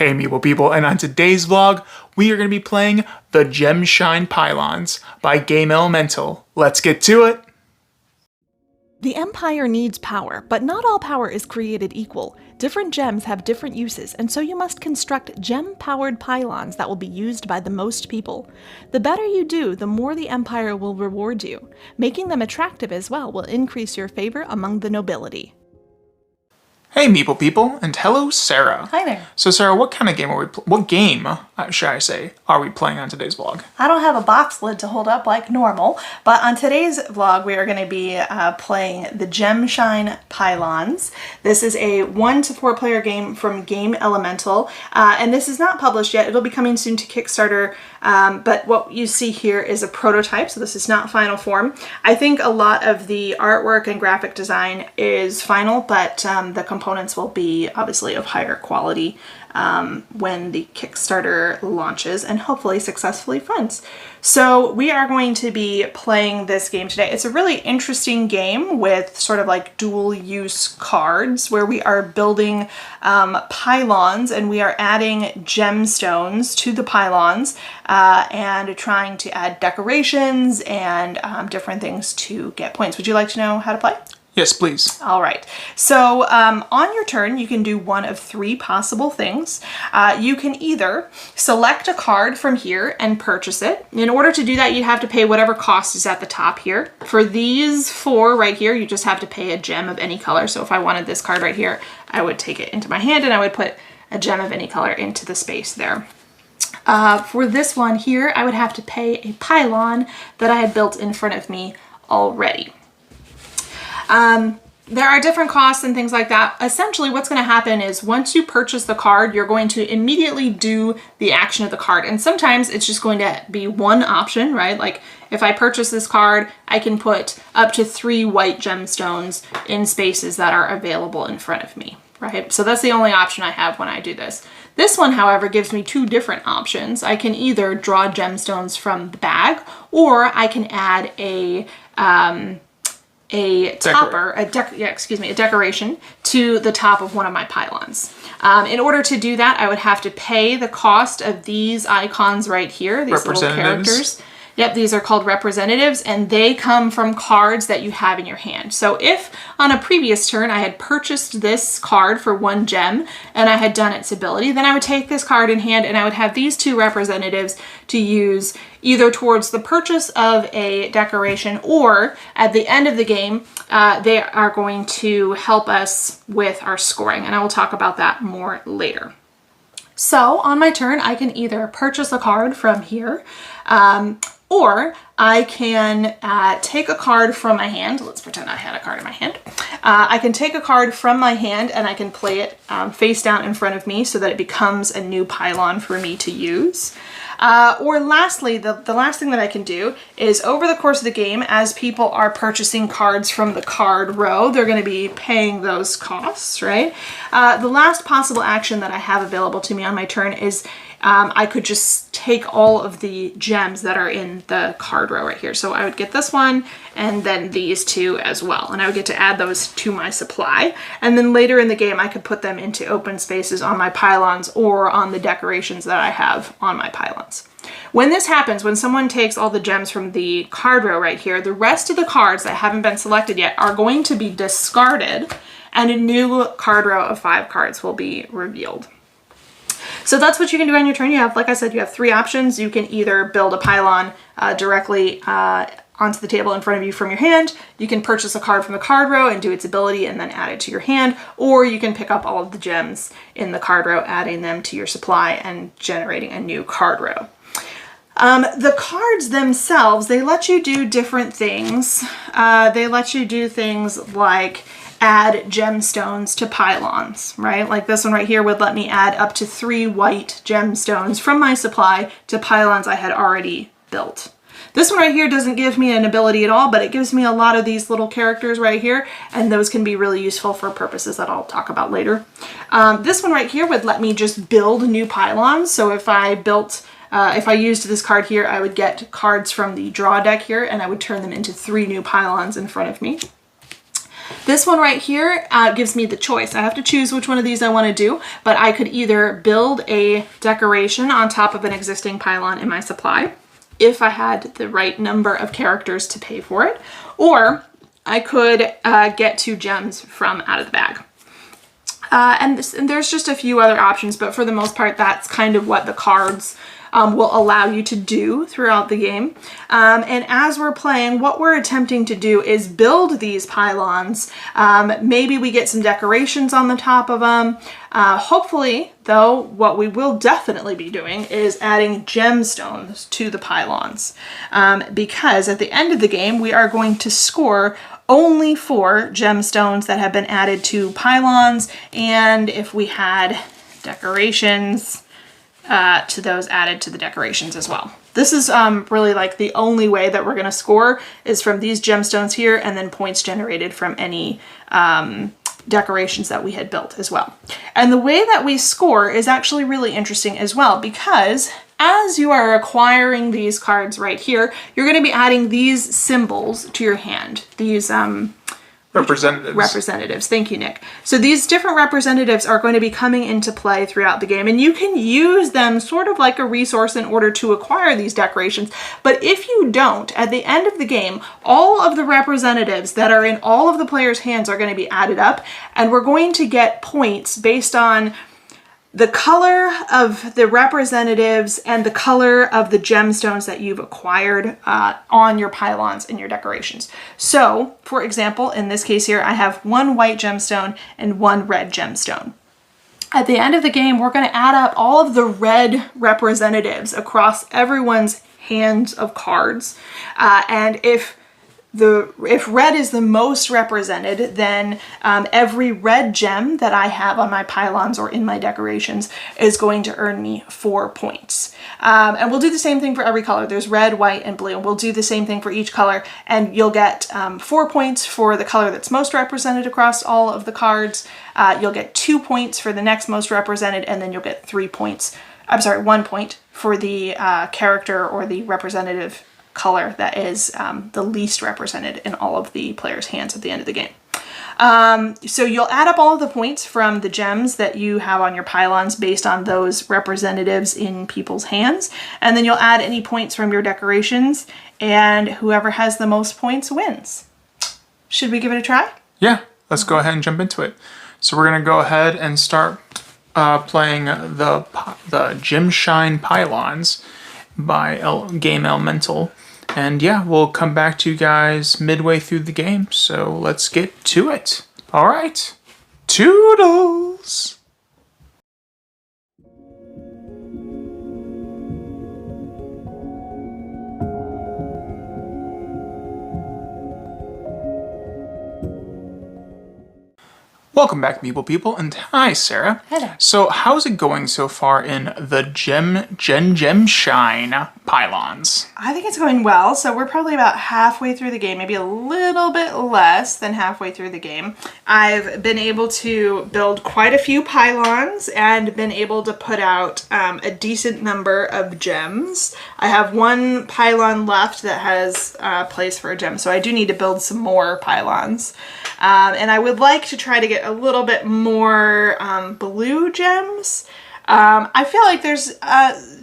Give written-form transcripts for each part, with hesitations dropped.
Hey Meeple people, and on today's vlog, we are going to be playing the Gemshine Pylons by Game Elemental. Let's get to it! The Empire needs power, but not all power is created equal. Different gems have different uses, and so you must construct gem-powered pylons that will be used by the most people. The better you do, the more the Empire will reward you. Making them attractive as well will increase your favor among the nobility. Hey Meeple people, and hello Sarah. Hi there. So Sarah, what kind of game are we should I say, are we playing on today's vlog? I don't have a box lid to hold up like normal, but on today's vlog we are going to be playing the Gemshine Pylons. This is a 1 to 4 player game from Game Elemental, and this is not published yet. It'll be coming soon to Kickstarter, but what you see here is a prototype, so this is not final form. I think a lot of the artwork and graphic design is final, but the components will be obviously of higher quality when the Kickstarter launches and hopefully successfully funds. So we are going to be playing this game today. It's a really interesting game with sort of like dual use cards where we are building pylons and we are adding gemstones to the pylons and trying to add decorations and different things to get points. Would you like to know how to play? Yes, please. All right. So on your turn, you can do one of 3 possible things. You can either select a card from here and purchase it. In order to do that, you have to pay whatever cost is at the top here. For these 4 right here, you just have to pay a gem of any color. So if I wanted this card right here, I would take it into my hand and I would put a gem of any color into the space there. For this one here, I would have to pay a pylon that I had built in front of me already. There are different costs and things like that. Essentially what's going to happen is once you purchase the card, you're going to immediately do the action of the card. And sometimes it's just going to be one option, right? Like if I purchase this card, I can put up to 3 white gemstones in spaces that are available in front of me, right? So that's the only option I have when I do this. This one, however, gives me 2 different options. I can either draw gemstones from the bag, or I can add a decoration to the top of one of my pylons. In order to do that, I would have to pay the cost of these icons right here, these little characters. Yep, these are called representatives, and they come from cards that you have in your hand. So if on a previous turn I had purchased this card for 1 gem and I had done its ability, then I would take this card in hand and I would have these 2 representatives to use either towards the purchase of a decoration or at the end of the game, they are going to help us with our scoring, and I will talk about that more later. So on my turn, I can either purchase a card from here, or I can take a card from my hand. Let's pretend I had a card in my hand. I can take a card from my hand and I can play it face down in front of me so that it becomes a new pylon for me to use. Or lastly, the last thing that I can do is over the course of the game, as people are purchasing cards from the card row, they're going to be paying those costs, right? The last possible action that I have available to me on my turn is I could just take all of the gems that are in the card row right here. So I would get this one and then these 2 as well. And I would get to add those to my supply. And then later in the game, I could put them into open spaces on my pylons or on the decorations that I have on my pylons. When this happens, when someone takes all the gems from the card row right here, the rest of the cards that haven't been selected yet are going to be discarded and a new card row of 5 cards will be revealed. So that's what you can do on your turn. You have, like I said, you have 3 options. You can either build a pylon directly onto the table in front of you from your hand. You can purchase a card from the card row and do its ability and then add it to your hand. Or you can pick up all of the gems in the card row, adding them to your supply and generating a new card row. The cards themselves, they let you do different things. They let you do things like add gemstones to pylons, right? Like this one right here would let me add up to 3 white gemstones from my supply to pylons I had already built. This one right here doesn't give me an ability at all, but it gives me a lot of these little characters right here, and those can be really useful for purposes that I'll talk about later. This one right here would let me just build new pylons. So if I used this card here, I would get cards from the draw deck here, and I would turn them into 3 new pylons in front of me. This one right here gives me the choice. I have to choose which one of these I want to do, but I could either build a decoration on top of an existing pylon in my supply, if I had the right number of characters to pay for it, or I could get 2 gems from out of the bag. And there's just a few other options, but for the most part, that's kind of what the cards will allow you to do throughout the game. And as we're playing, what we're attempting to do is build these pylons. Maybe we get some decorations on the top of them. Hopefully, though, what we will definitely be doing is adding gemstones to the pylons. Because at the end of the game, we are going to score only for gemstones that have been added to pylons, and if we had decorations, to those added to the decorations as well. This is really like the only way that we're going to score is from these gemstones here, and then points generated from any decorations that we had built as well. And the way that we score is actually really interesting as well, because as you are acquiring these cards right here, you're going to be adding these symbols to your hand. These representatives. Thank you, Nick. So these different representatives are going to be coming into play throughout the game, and you can use them sort of like a resource in order to acquire these decorations. But if you don't, at the end of the game, all of the representatives that are in all of the players' hands are going to be added up, and we're going to get points based on the color of the representatives and the color of the gemstones that you've acquired on your pylons and your decorations. So, for example, in this case here, I have 1 white gemstone and 1 red gemstone. At the end of the game, we're going to add up all of the red representatives across everyone's hands of cards. And if red is the most represented, then every red gem that I have on my pylons or in my decorations is going to earn me 4 points. And we'll do the same thing for every color. There's red, white, and blue. We'll do the same thing for each color, and you'll get 4 points for the color that's most represented across all of the cards. You'll get 2 points for the next most represented, and then you'll get 1 point for the character or the representative color that is the least represented in all of the players' hands at the end of the game. So you'll add up all of the points from the gems that you have on your pylons based on those representatives in people's hands, and then you'll add any points from your decorations, and whoever has the most points wins. Should we give it a try? Yeah, let's go ahead and jump into it. So we're going to go ahead and start playing the Gemshine Pylons by Game Elemental. And yeah, we'll come back to you guys midway through the game, so let's get to it. All right, toodles! Welcome back, people, and hi, Sarah. Hello. So, how's it going so far in the Gemshine Pylons? I think it's going well. So we're probably about halfway through the game, maybe a little bit less than halfway through the game. I've been able to build quite a few pylons and been able to put out a decent number of gems. I have 1 pylon left that has a place for a gem, so I do need to build some more pylons. And I would like to try to get a little bit more blue gems. I feel like there's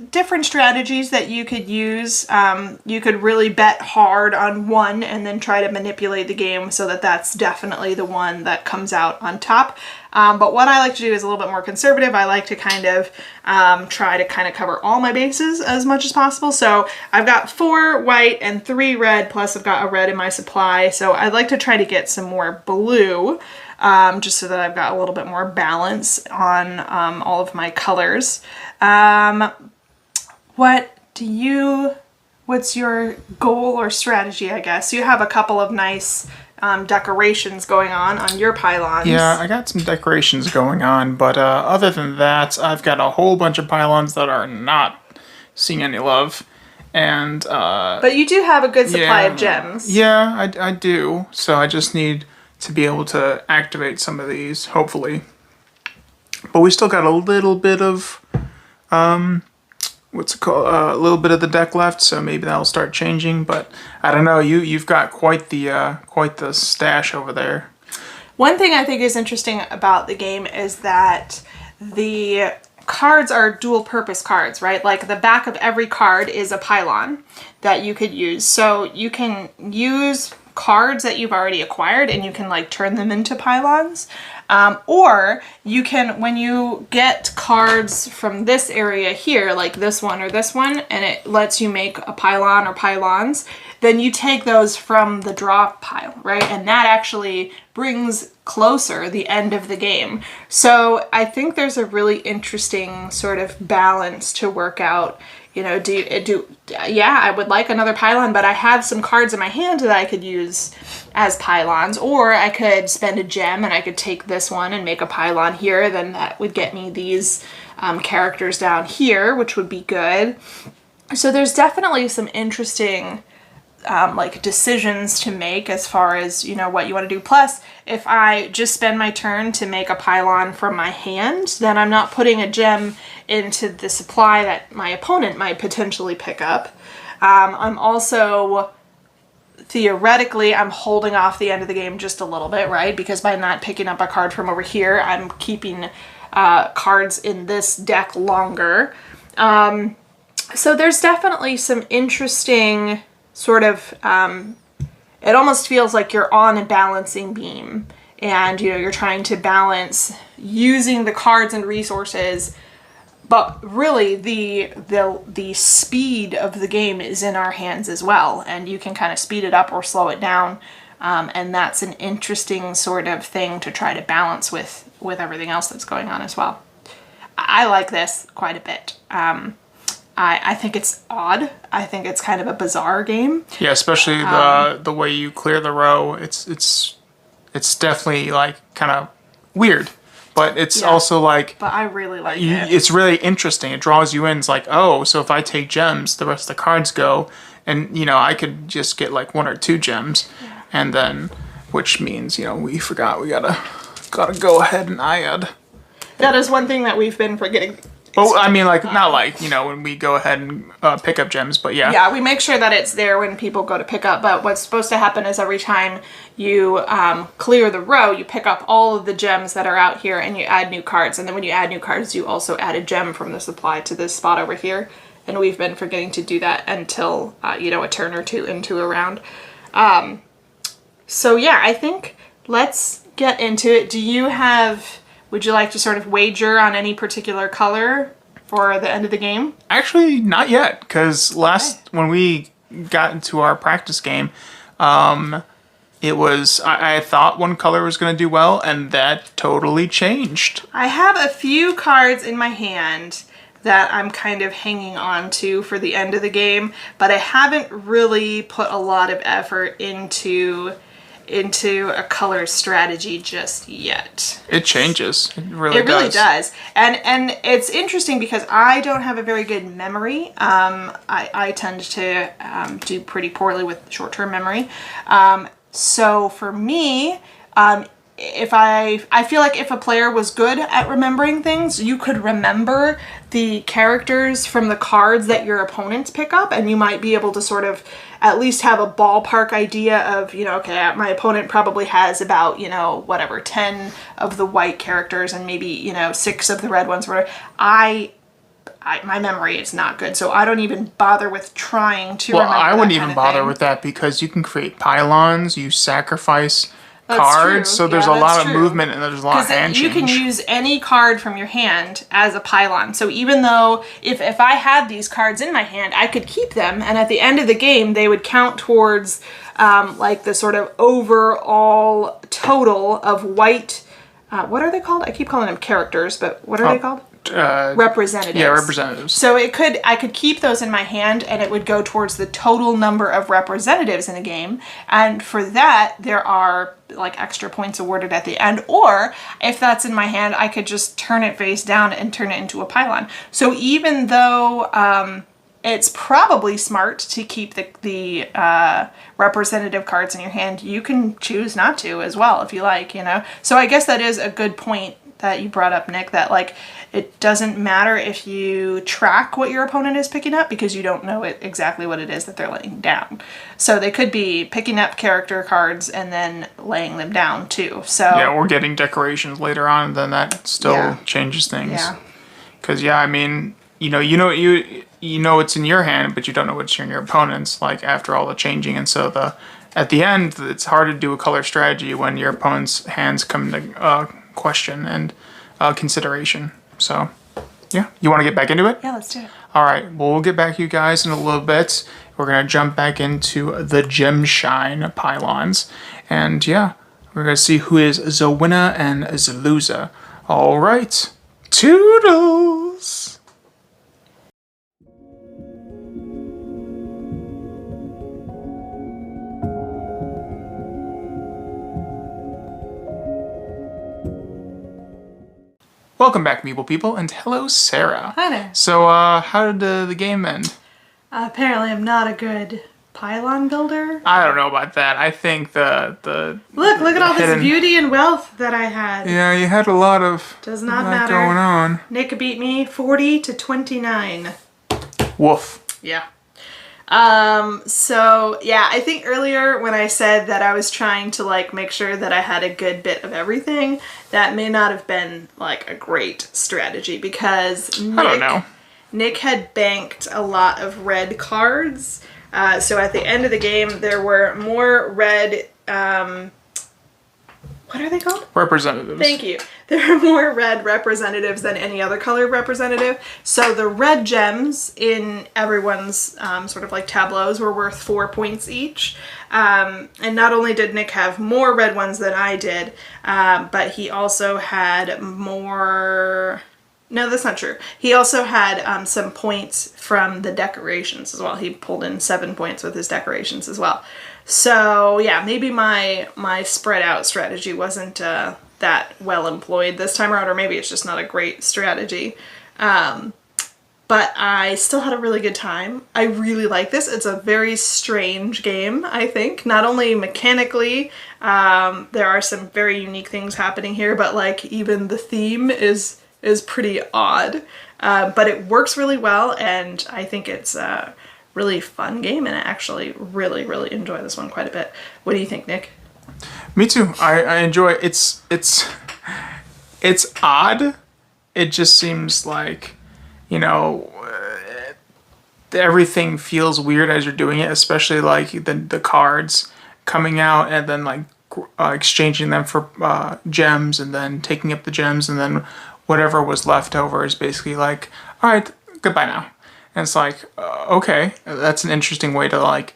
different strategies that you could use. You could really bet hard on one and then try to manipulate the game so that that's definitely the one that comes out on top. But what I like to do is a little bit more conservative. I like to kind of try to cover all my bases as much as possible. So I've got 4 white and 3 red, plus I've got a red in my supply. So I'd like to try to get some more blue, just so that I've got a little bit more balance on all of my colors. What's your goal or strategy, I guess? You have a couple of nice decorations going on your pylons. Yeah, I got some decorations going on, but other than that, I've got a whole bunch of pylons that are not seeing any love. And but you do have a good supply of gems. Yeah, I do. So I just need to be able to activate some of these, hopefully. But we still got a little bit of what's it called? A little bit of the deck left, so maybe that'll start changing. But I don't know. You've got quite the stash over there. One thing I think is interesting about the game is that the cards are dual purpose cards, right? Like the back of every card is a pylon that you could use. So you can use cards that you've already acquired and you can like turn them into pylons. Or you can, when you get cards from this area here, like this one or this one, and it lets you make a pylon or pylons, then you take those from the draw pile, right? And that actually brings closer the end of the game. So I think there's a really interesting sort of balance to work out. You know, yeah, I would like another pylon, but I have some cards in my hand that I could use as pylons, or I could spend a gem and I could take this one and make a pylon here. Then that would get me these characters down here, which would be good. So there's definitely some interesting like decisions to make as far as, you know, what you want to do. Plus, if I just spend my turn to make a pylon from my hand, then I'm not putting a gem into the supply that my opponent might potentially pick up. I'm also, theoretically, I'm holding off the end of the game just a little bit, right? Because by not picking up a card from over here, I'm keeping cards in this deck longer. So there's definitely some interesting sort of, it almost feels like you're on a balancing beam and, you know, you're trying to balance using the cards and resources, but really the speed of the game is in our hands as well, and you can kind of speed it up or slow it down, and that's an interesting sort of thing to try to balance with everything else that's going on as well. I like this quite a bit. I think it's odd. I think it's kind of a bizarre game. Yeah, especially the way you clear the row. It's definitely like kind of weird, but it's also like. But I really like it. It's really interesting. It draws you in. It's like, oh, so if I take gems, the rest of the cards go, and you know I could just get like 1 or 2 gems, and then, which means you know we forgot we gotta go ahead and add. That is one thing that we've been forgetting. Oh, I mean, like, not like, you know, when we go ahead and pick up gems, but yeah. Yeah, we make sure that it's there when people go to pick up, but what's supposed to happen is every time you clear the row, you pick up all of the gems that are out here and you add new cards, and then when you add new cards, you also add a gem from the supply to this spot over here, and we've been forgetting to do that until, you know, a turn or two into a round. So yeah, I think let's get into it. Would you like to sort of wager on any particular color for the end of the game? Actually, not yet, because when we got into our practice game, it was, I thought one color was going to do well, and that totally changed. I have a few cards in my hand that I'm kind of hanging on to for the end of the game, but I haven't really put a lot of effort into a color strategy just yet. It changes. It really does. And it's interesting because I don't have a very good memory. I tend to do pretty poorly with short-term memory. So for me, I feel like if a player was good at remembering things, you could remember the characters from the cards that your opponents pick up, and you might be able to sort of at least have a ballpark idea of, you know, okay, my opponent probably has about, you know, whatever, 10 of the white characters and maybe, you know, 6 of the red ones. Whatever. My memory is not good, so I don't even bother with trying to remember. Well, I wouldn't even bother with that because you can create pylons, you sacrifice cards, so there's a lot of movement and there's a lot of hand change. You can use any card from your hand as a pylon. So even though if I had these cards in my hand, I could keep them, and at the end of the game, they would count towards like the sort of overall total of white. What are they called? I keep calling them characters, but what are they called? Representatives. Yeah, representatives. So I could keep those in my hand, and it would go towards the total number of representatives in a game. And for that, there are like extra points awarded at the end. Or if that's in my hand, I could just turn it face down and turn it into a pylon. So even though it's probably smart to keep the representative cards in your hand, you can choose not to as well if you like, you know. So I guess that is a good point that you brought up, Nick, that like it doesn't matter if you track what your opponent is picking up because you don't know exactly what it is that they're laying down. So they could be picking up character cards and then laying them down too. So yeah, or getting decorations later on, and then that still changes things. Yeah. Because I mean, you know it's in your hand, but you don't know what's in your opponent's. Like after all the changing, and so at the end, it's hard to do a color strategy when your opponent's hands come into question and consideration. So, yeah, you want to get back into it? Yeah, let's do it. All right, well, we'll get back to you guys in a little bit. We're going to jump back into the Gemshine Pylons. And yeah, we're going to see who is the winner and the loser. All right, toodles! Welcome back, Meeple people, and hello, Sarah. Hi there. So, how did the game end? Apparently I'm not a good pylon builder. I don't know about that. I think the Look at all hidden... this beauty and wealth that I had. Yeah, you had a lot of Does not matter. going on. Nick beat me 40-29. Woof. Yeah. So yeah, I think earlier when I said that I was trying to like make sure that I had a good bit of everything, that may not have been like a great strategy because I don't know. Nick had banked a lot of red cards. So at the end of the game, there were more red, what are they called? Representatives. Thank you. There are more red representatives than any other color representative. So the red gems in everyone's sort of like tableaus were worth 4 points each. And not only did Nick have more red ones than I did, but he also had more... No, that's not true. He also had some points from the decorations as well. He pulled in 7 points with his decorations as well. So yeah, maybe my spread out strategy wasn't that well employed this time around, or maybe it's just not a great strategy. But I still had a really good time. I really like this. It's a very strange game, I think. Not only mechanically, there are some very unique things happening here, but like even the theme is pretty odd. But it works really well, and I think it's a really fun game, and I actually really, really enjoy this one quite a bit. What do you think, Nick? Me too. I enjoy it. It's odd. It just seems like, you know, everything feels weird as you're doing it, especially like the cards coming out and then like exchanging them for gems and then taking up the gems, and then whatever was left over is basically like, all right, goodbye now. And it's like, okay, that's an interesting way to like,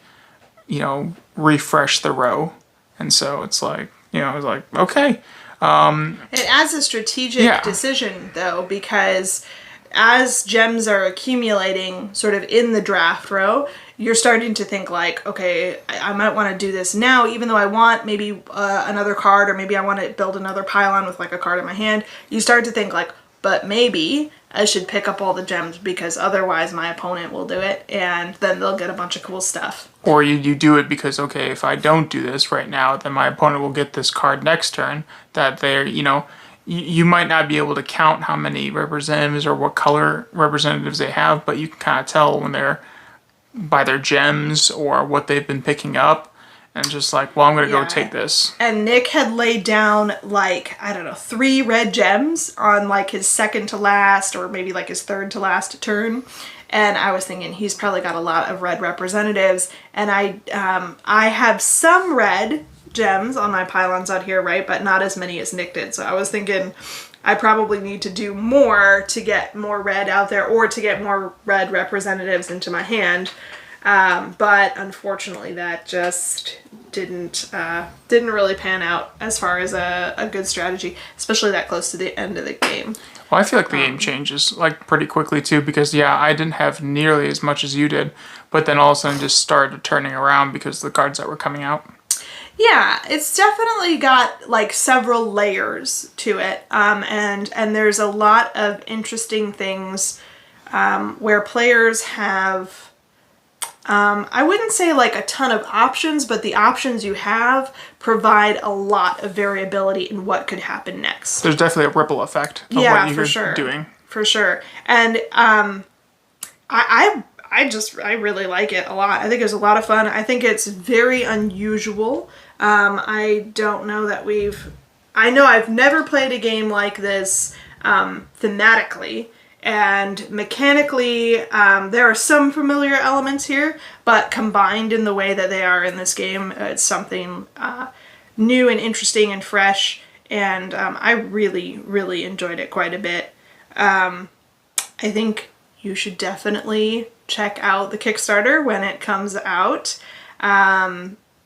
you know, refresh the row. And so it's like, you know, I was like, okay. It adds a strategic decision though, because as gems are accumulating sort of in the draft row, you're starting to think like, okay, I might want to do this now, even though I want maybe another card, or maybe I want to build another pylon with like a card in my hand. You start to think like, but maybe I should pick up all the gems because otherwise my opponent will do it and then they'll get a bunch of cool stuff. Or you do it because, okay, if I don't do this right now, then my opponent will get this card next turn that they're, you know, you might not be able to count how many representatives or what color representatives they have, but you can kind of tell when they're by their gems or what they've been picking up. And just like, well, I'm going to go take this. And Nick had laid down like, I don't know, 3 red gems on like his second to last or maybe like his third to last turn. And I was thinking he's probably got a lot of red representatives. And I have some red gems on my pylons out here, right? But not as many as Nick did. So I was thinking I probably need to do more to get more red out there or to get more red representatives into my hand. But unfortunately that just didn't really pan out as far as a good strategy, especially that close to the end of the game. Well, I feel like the game changes like pretty quickly too, because yeah, I didn't have nearly as much as you did, but then all of a sudden just started turning around because of the cards that were coming out. Yeah, it's definitely got like several layers to it, and there's a lot of interesting things where players have I wouldn't say like a ton of options, but the options you have provide a lot of variability in what could happen next. There's definitely a ripple effect of what you're doing. For sure. And I really like it a lot. I think it's a lot of fun. I think it's very unusual. I don't know that I know I've never played a game like this thematically. And mechanically, there are some familiar elements here, but combined in the way that they are in this game, it's something new and interesting and fresh. And I really, really enjoyed it quite a bit. I think you should definitely check out the Kickstarter when it comes out.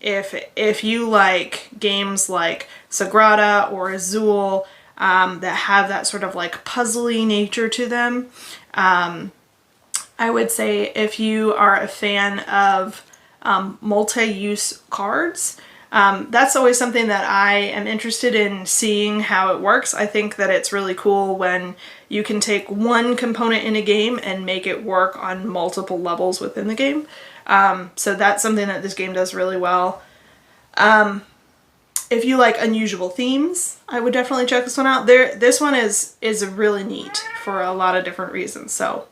If you like games like Sagrada or Azul, that have that sort of like puzzly nature to them. I would say if you are a fan of multi-use cards, that's always something that I am interested in seeing how it works. I think that it's really cool when you can take one component in a game and make it work on multiple levels within the game. So that's something that this game does really well. If you like unusual themes, I would definitely check this one out. This one is really neat for a lot of different reasons, so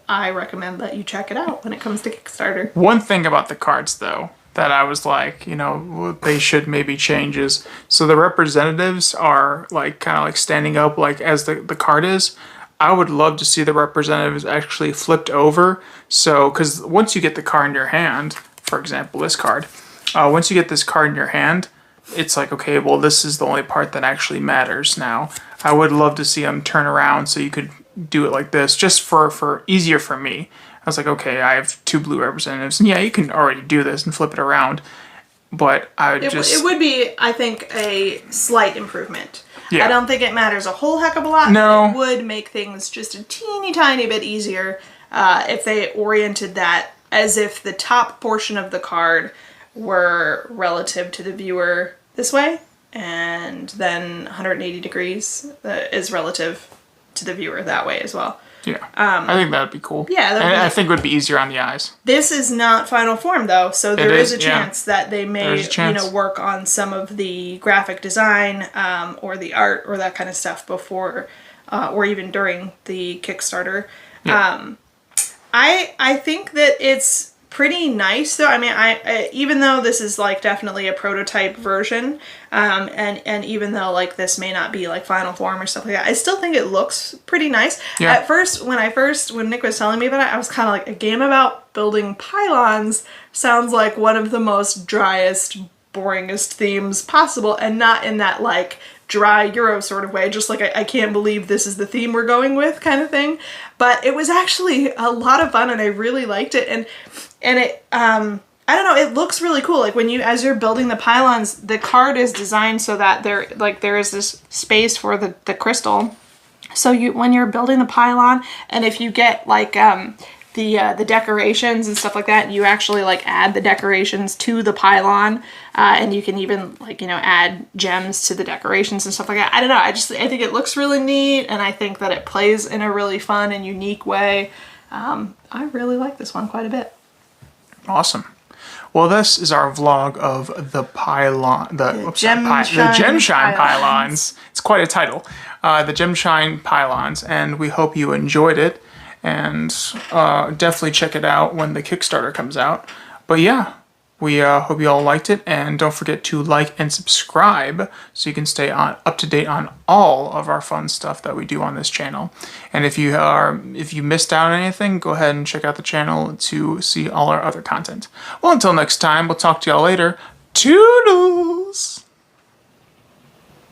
I recommend that you check it out when it comes to Kickstarter. One thing about the cards, though, that I was like, they should maybe change is, so the representatives are like kind of like standing up like as the card is. I would love to see the representatives actually flipped over. So, because once you get the card in your hand, for example, this card, once you get this card in your hand, it's like, okay, well, this is the only part that actually matters now. I would love to see them turn around so you could do it like this, just for easier for me. I was like, okay, I have 2 blue representatives, and yeah, you can already do this and flip it around, but I would it would be, I think, a slight improvement. Yeah. I don't think it matters a whole heck of a lot. No. But it would make things just a teeny tiny bit easier if they oriented that as if the top portion of the card were relative to the viewer this way, and then 180 degrees is relative to the viewer that way as well. Yeah, I think that would be cool. Yeah, and I think it would be easier on the eyes. This is not final form though, so there is a chance that they may, work on some of the graphic design or the art or that kind of stuff before or even during the Kickstarter. Yeah. I think that it's pretty nice though. I mean, I even though this is like definitely a prototype version, and even though like this may not be like final form or stuff like that, I still think it looks pretty nice. Yeah. At first, when Nick was telling me about it, I was kind of like, a game about building pylons sounds like one of the most driest, boringest themes possible, and not in that like dry Euro sort of way, just like I can't believe this is the theme we're going with kind of thing. But it was actually a lot of fun, and I really liked it. And it, I don't know, it looks really cool. Like as you're building the pylons, the card is designed so that there is this space for the crystal. So when you're building the pylon, and if you get like the decorations and stuff like that, you actually like add the decorations to the pylon, and you can even like add gems to the decorations and stuff like that. I don't know, I think it looks really neat, and I think that it plays in a really fun and unique way. I really like this one quite a bit. Awesome. Well, this is our vlog of the Gemshine Pylons. It's quite a title. The Gemshine Pylons, and we hope you enjoyed it. And definitely check it out when the Kickstarter comes out. But yeah, we hope you all liked it, and don't forget to like and subscribe so you can stay up to date on all of our fun stuff that we do on this channel. And if you missed out on anything, go ahead and check out the channel to see all our other content. Well, until next time, we'll talk to y'all later. Toodles!